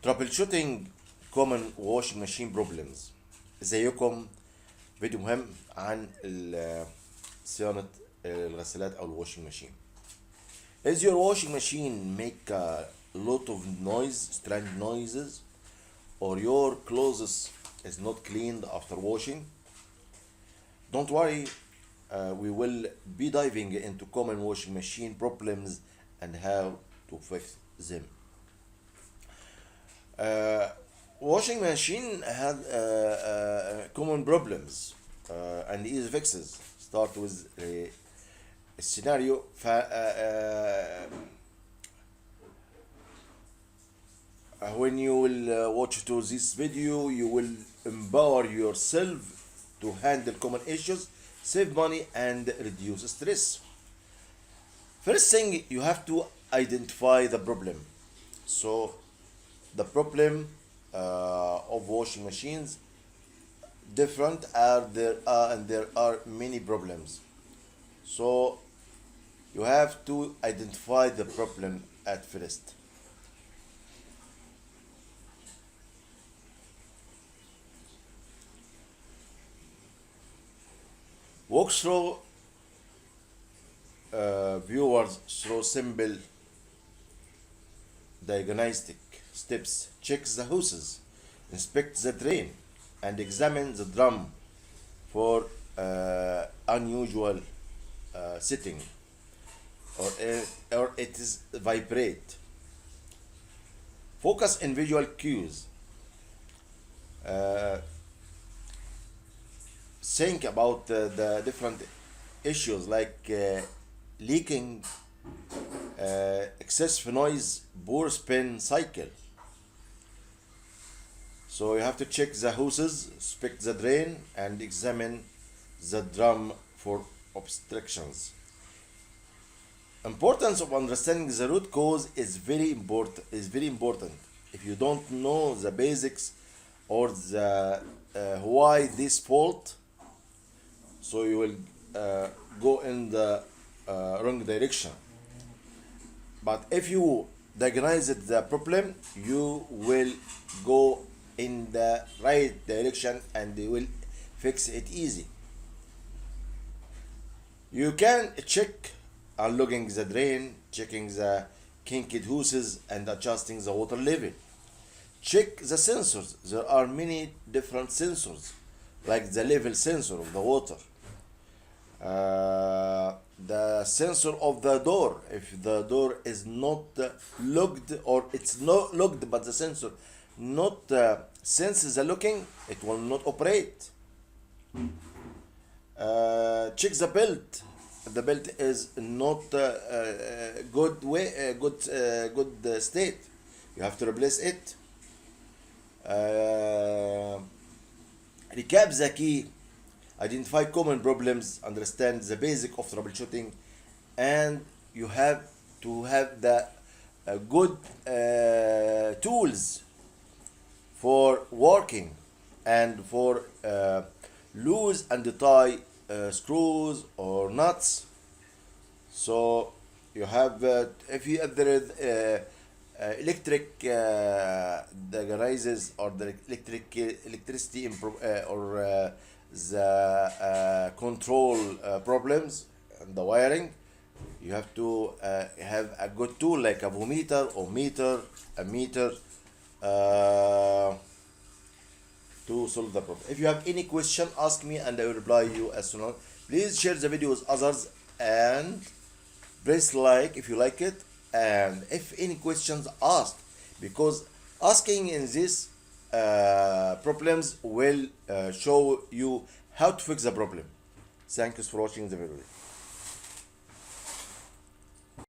Troubleshooting common washing machine problems. ازيكم؟ فيديو مهم عن صيانة الغسالات أو الواشing machine. Is your washing machine make a lot of noise, strange noises, or your clothes is not cleaned after washing? Don't worry, we will be diving into common washing machine problems and how to fix them. Washing machine had common problems and easy fixes. Start with a scenario. When you will watch to this video, you will empower yourself to handle common issues, save money, and reduce stress. First thing, you have to identify the problem. So the problem of washing machines different and there are many problems. So you have to identify the problem at first. Walk through viewers through simple diagnostic steps. Check the hoses, inspect the drain, and examine the drum for unusual setting or it is vibrate. Focus in visual cues. Think about the different issues like leaking, excessive noise, poor spin cycle. So you have to check the hoses, inspect the drain, and examine the drum for obstructions. Importance of understanding the root cause is very important. If you don't know the basics or the why this fault, so you will go in the wrong direction. But if you diagnose the problem, you will go in the right direction and you will fix it easy. You can check unlogging the drain, checking the kinked hoses, and adjusting the water level. Check the sensors. There are many different sensors, like the level sensor of the water, the sensor of the door. If the door is not locked or it's not locked but the sensor not senses the locking, it will not operate. Check the belt. The belt is not good state. You have to replace it. Recap the key. Identify common problems. Understand the basic of troubleshooting, and you have to have the good tools for working and for loose and tie screws or nuts. So you have if there is electric diagnosis or the electricity or the control problems and the wiring, you have to have a good tool like a voltmeter or a meter to solve the problem. If you have any question, ask me and I will reply you as soon as. Please share the video with others and press like if you like it. And if any questions, ask, because asking in this problems will show you how to fix the problem. Thank you for watching the video.